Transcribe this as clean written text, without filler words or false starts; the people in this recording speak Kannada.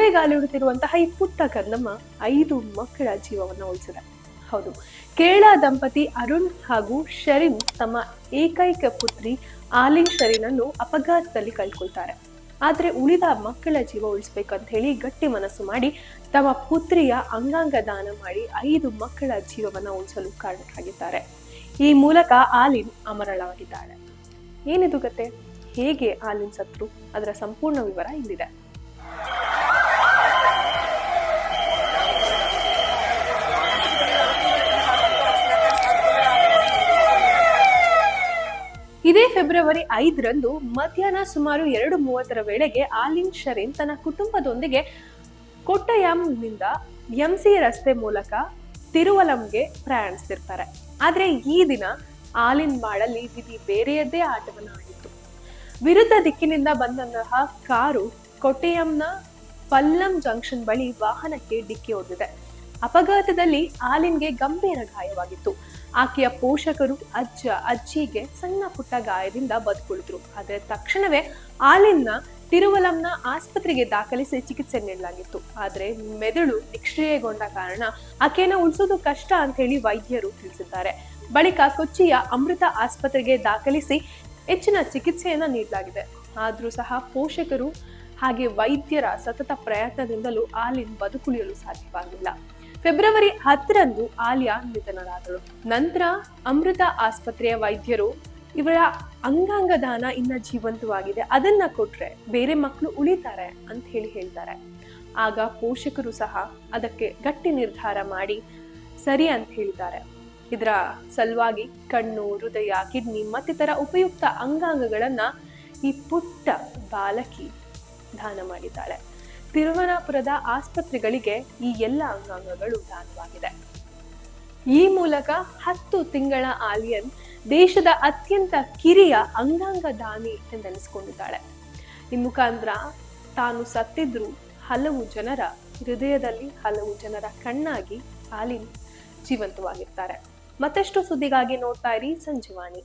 ಕೊಳ್ಳೆಗಾಲಿಡುತ್ತಿರುವಂತಹ ಈ ಪುಟ್ಟ ಕಂದಮ್ಮ 5 ಮಕ್ಕಳ ಜೀವವನ್ನು ಉಳಿಸಿದೆ. ಹೌದು, ಕೇರಳ ದಂಪತಿ ಅರುಣ್ ಹಾಗೂ ಶರೀನ್ ತಮ್ಮ ಏಕೈಕ ಪುತ್ರಿ ಆಲಿನ್ ಶರೀನನ್ನು ಅಪಘಾತದಲ್ಲಿ ಕಳ್ಕೊಳ್ತಾರೆ. ಆದ್ರೆ ಉಳಿದ ಮಕ್ಕಳ ಜೀವ ಉಳಿಸ್ಬೇಕಂತ ಹೇಳಿ ಗಟ್ಟಿ ಮನಸ್ಸು ಮಾಡಿ ತಮ್ಮ ಪುತ್ರಿಯ ಅಂಗಾಂಗ ದಾನ ಮಾಡಿ 5 ಮಕ್ಕಳ ಜೀವವನ್ನ ಉಳಿಸಲು ಕಾರಣರಾಗಿದ್ದಾರೆ. ಈ ಮೂಲಕ ಆಲಿನ್ ಅಮರಳಾಗಿದ್ದಾಳೆ. ಏನಿದು ಕತೆ? ಹೇಗೆ ಆಲಿನ್ ಸತ್ರು? ಅದರ ಸಂಪೂರ್ಣ ವಿವರ ಇಲ್ಲಿದೆ. ಇದೇ ಫೆಬ್ರವರಿ 5ರಂದು ಮಧ್ಯಾಹ್ನ ಸುಮಾರು 2:30 ವೇಳೆಗೆ ಆಲಿನ್ ಶರೀನ್ ತನ್ನ ಕುಟುಂಬದೊಂದಿಗೆ ಕೊಟ್ಟಯಂನಿಂದ ಎಂಸಿ ರಸ್ತೆ ಮೂಲಕ ತಿರುವಲಂಗೆ ಪ್ರಯಾಣಿಸ್ತಿರ್ತಾರೆ. ಆದ್ರೆ ಈ ದಿನ ಆಲಿನ್ ಬಾಳಲ್ಲಿ ವಿಧಿ ಬೇರೆಯದ್ದೇ ಆಟವನ್ನ ಆಡಿತು. ವಿರುದ್ಧ ದಿಕ್ಕಿನಿಂದ ಬಂದಂತಹ ಕಾರು ಕೊಟ್ಟಯಂನ ಪಲ್ಲಂ ಜಂಕ್ಷನ್ ಬಳಿ ವಾಹನಕ್ಕೆ ಡಿಕ್ಕಿ ಹೊಡೆದಿದೆ. ಅಪಘಾತದಲ್ಲಿ ಆಲಿನ್ಗೆ ಗಂಭೀರ ಗಾಯವಾಗಿತ್ತು. ಆಕೆಯ ಪೋಷಕರು ಅಜ್ಜಿಗೆ ಸಣ್ಣ ಪುಟ್ಟ ಗಾಯದಿಂದ ಬದುಕುಳಿದ್ರು. ಆದ್ರೆ ತಕ್ಷಣವೇ ಆಲಿನ್ನ ತಿರುವಲಂನ ಆಸ್ಪತ್ರೆಗೆ ದಾಖಲಿಸಿ ಚಿಕಿತ್ಸೆ ನೀಡಲಾಗಿತ್ತು. ಆದ್ರೆ ಮೆದುಳು ನಿಷ್ಕ್ರಿಯಗೊಂಡ ಕಾರಣ ಆಕೆಯನ್ನು ಉಳಿಸೋದು ಕಷ್ಟ ಅಂತ ಹೇಳಿ ವೈದ್ಯರು ತಿಳಿಸಿದ್ದಾರೆ. ಬಳಿಕ ಕೊಚ್ಚಿಯ ಅಮೃತ ಆಸ್ಪತ್ರೆಗೆ ದಾಖಲಿಸಿ ಹೆಚ್ಚಿನ ಚಿಕಿತ್ಸೆಯನ್ನ ನೀಡಲಾಗಿದೆ. ಆದ್ರೂ ಸಹ ಪೋಷಕರು ಹಾಗೆ ವೈದ್ಯರ ಸತತ ಪ್ರಯತ್ನದಿಂದಲೂ ಆಲಿನ್ ಬದುಕುಳಿಯಲು ಸಾಧ್ಯವಾಗಿಲ್ಲ. ಫೆಬ್ರವರಿ 10ರಂದು ಆಲಿಯಾ ನಿಧನರಾದಳು. ನಂತರ ಅಮೃತ ಆಸ್ಪತ್ರೆಯ ವೈದ್ಯರು ಇವರ ಅಂಗಾಂಗ ದಾನ ಇನ್ನ ಜೀವಂತವಾಗಿದೆ, ಅದನ್ನ ಕೊಟ್ರೆ ಬೇರೆ ಮಕ್ಕಳು ಉಳಿತಾರೆ ಅಂತ ಹೇಳ್ತಾರೆ. ಆಗ ಪೋಷಕರು ಸಹ ಅದಕ್ಕೆ ಗಟ್ಟಿ ನಿರ್ಧಾರ ಮಾಡಿ ಸರಿ ಅಂತ ಹೇಳಿದ್ದಾರೆ. ಇದರ ಸಲುವಾಗಿ ಕಣ್ಣು, ಹೃದಯ, ಕಿಡ್ನಿ ಮತ್ತಿತರ ಉಪಯುಕ್ತ ಅಂಗಾಂಗಗಳನ್ನ ಈ ಪುಟ್ಟ ಬಾಲಕಿ ದಾನ ಮಾಡಿದ್ದಾಳೆ. ತಿರುವನಂತಪುರದ ಆಸ್ಪತ್ರೆಗಳಿಗೆ ಈ ಎಲ್ಲ ಅಂಗಾಂಗಗಳು ದಾನವಾಗಿದೆ. ಈ ಮೂಲಕ 10 ತಿಂಗಳ ಆಲಿಯನ್ ದೇಶದ ಅತ್ಯಂತ ಕಿರಿಯ ಅಂಗಾಂಗ ದಾನಿ ಎಂದೆನಿಸಿಕೊಂಡಿದ್ದಾಳೆ. ಈ ಮುಖಾಂತರ ತಾನು ಸತ್ತಿದ್ರು ಹಲವು ಜನರ ಹೃದಯದಲ್ಲಿ, ಹಲವು ಜನರ ಕಣ್ಣಾಗಿ ಆಲಿನ್ ಜೀವಂತವಾಗಿರ್ತಾರೆ. ಮತ್ತಷ್ಟು ಸುದ್ದಿಗಾಗಿ ನೋಡ್ತಾ ಇರಿ ಸಂಜೀವಾನಿ.